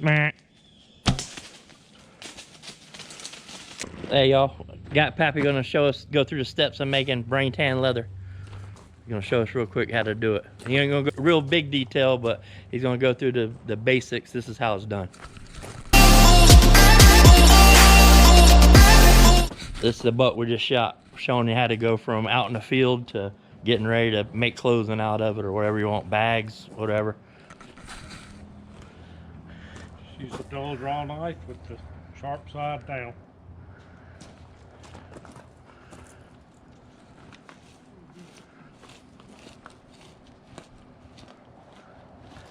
Hey y'all, got Pappy gonna show us, go through the steps of making brain tan leather. He's gonna show us real quick how to do it. He ain't gonna go real big detail, but he's gonna go through the basics. This is how it's done. This is the buck we just shot, showing you how to go from out in the field to getting ready to make clothing out of it or whatever you want, bags, whatever. Use a dull draw knife with the sharp side down.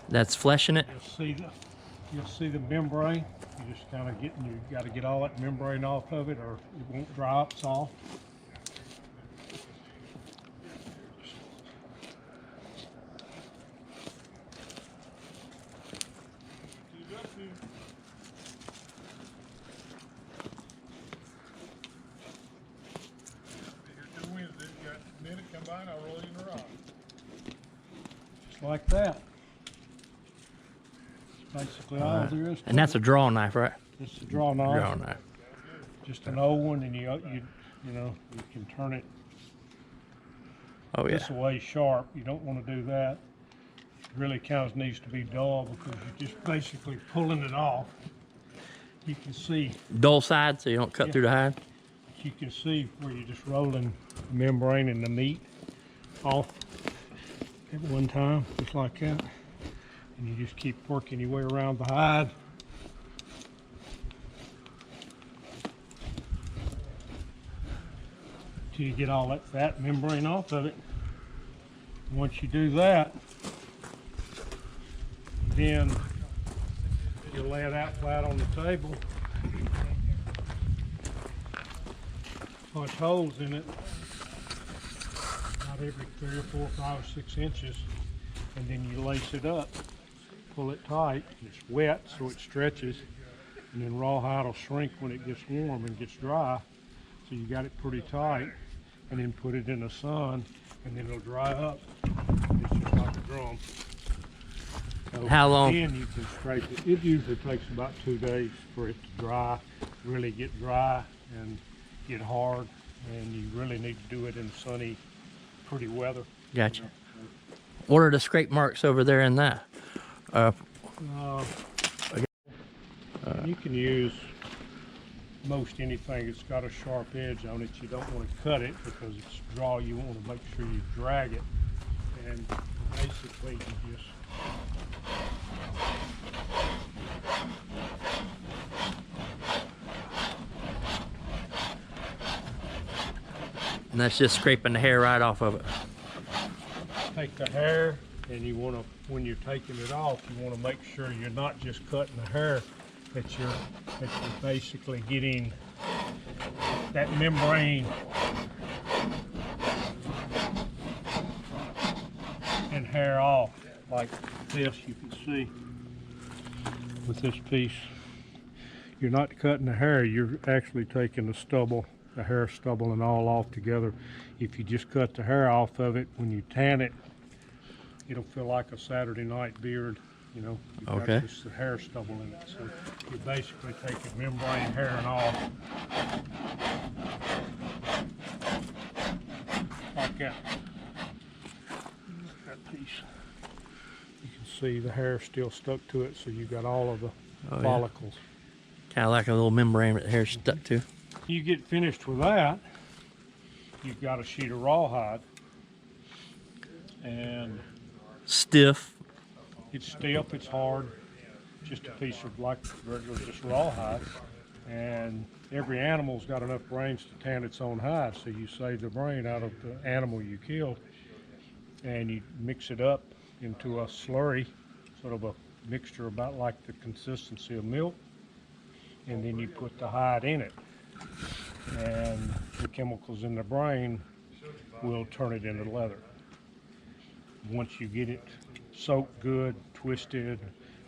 That's fleshing it. You'll see the membrane. You just kind of you got to get all that membrane off of it, or it won't dry up soft. Just like that. Basically all there is to And that's a draw knife, right? Just a draw knife. Draw knife. Just an old one, and you can turn it Oh yeah. this way sharp. You don't want to do that. It really kind of needs to be dull because you're just basically pulling it off. You can see. Dull side so you don't cut through the hide. You can see where you're just rolling the membrane and the meat off at one time, just like that. And you just keep working your way around the hide. Till you get all that fat membrane off of it. Once you do that, then you lay it out flat on the table. Punch holes in it about every 3 or 4, 5 or 6 inches, and then you lace it up, pull it tight. It's wet so it stretches, and then rawhide will shrink when it gets warm and gets dry, so you got it pretty tight, and then put it in the sun, and then it'll dry up. It's just like a drum. So how long? Then you can scrape it. It usually takes about 2 days for it to dry, really get dry and get hard, and you really need to do it in sunny, pretty weather. Gotcha. What are the scrape marks over there in that? You can use most anything that's got a sharp edge on it. You don't want to cut it because it's draw. You want to make sure you drag it, and basically you just And that's just scraping the hair right off of it. take the hair, and you want to, when you're taking it off, you want to make sure you're not just cutting the hair, that you're basically getting that membrane and hair off like this. You can see with this piece, you're not cutting the hair, you're actually taking the stubble, the hair stubble and all off together. If you just cut the hair off of it, when you tan it, it'll feel like a Saturday night beard. You know, you've okay. got just the hair stubble in it. So you basically take the membrane hair and off like that. That piece. You can see the hair still stuck to it, so you got all of the follicles. Yeah. Kind of like a little membrane that the hair's stuck to. You get finished with that, you've got a sheet of rawhide, and stiff. It's stiff, it's hard, just a piece of like regular just rawhide. And every animal's got enough brains to tan its own hide, so you save the brain out of the animal you killed, and you mix it up into a slurry, sort of a mixture about like the consistency of milk, and then you put the hide in it, and the chemicals in the brain will turn it into leather. Once you get it soaked good, twisted,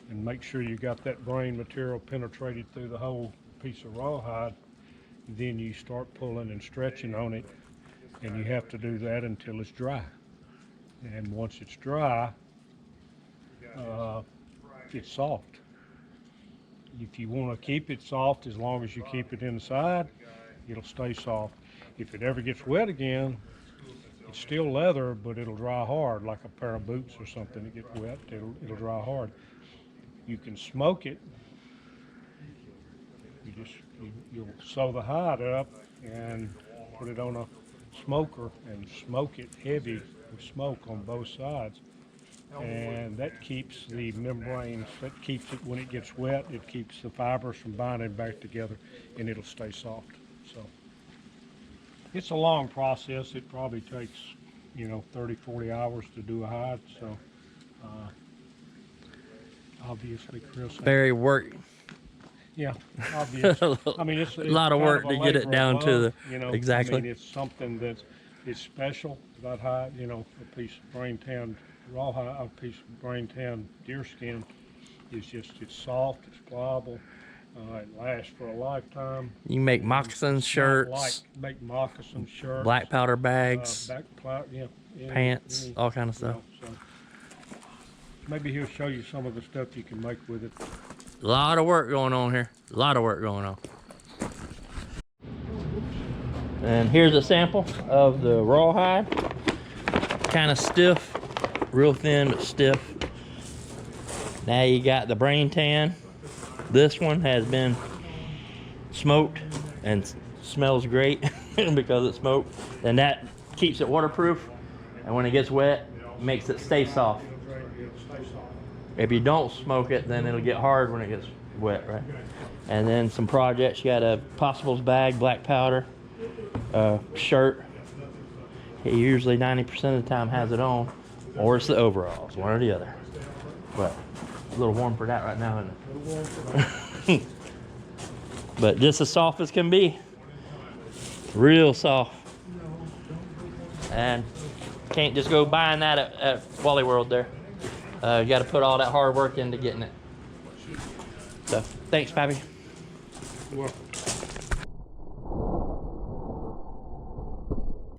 and make sure you got that brain material penetrated through the whole piece of rawhide, then you start pulling and stretching on it, and you have to do that until it's dry. And once it's dry, it's soft. if you want to keep it soft, as long as you keep it inside, it'll stay soft. If it ever gets wet again, it's still leather, but it'll dry hard, like a pair of boots or something. It gets wet, it'll dry hard. You can smoke it. You'll sew the hide up and put it on a smoker and smoke it heavy with smoke on both sides. And that keeps the membranes, that keeps it, when it gets wet, it keeps the fibers from binding back together, and it'll stay soft. So it's a long process. It probably takes, 30, 40 hours to do a hide. So obviously, Chris. Very work. Yeah, obviously. I mean, it's a lot of work to get it down to the, exactly. I mean, it's something that is special about hide. A piece of brain tan rawhide, a piece of brain tan deer skin is just, it's soft, it's pliable, it lasts for a lifetime. You can make moccasins shirts, make moccasin shirts, black powder bags, pants, all kind of stuff. So maybe he'll show you some of the stuff you can make with it. A lot of work going on here. A lot of work going on. And here's a sample of the rawhide. Kind of stiff, real thin but stiff. Now you got the brain tan. This one has been smoked and smells great because it's smoked. And that keeps it waterproof. And when it gets wet, it makes it stay soft. If you don't smoke it, then it'll get hard when it gets wet, right? And then some projects, you got a Possibles bag, black powder, shirt. He usually 90% of the time has it on, or it's the overalls, one or the other. But a little warm for that right now, isn't it? But just as soft as can be. Real soft. And can't just go buying that at Wally World there. You got to put all that hard work into getting it. So, thanks, Pappy. You're welcome.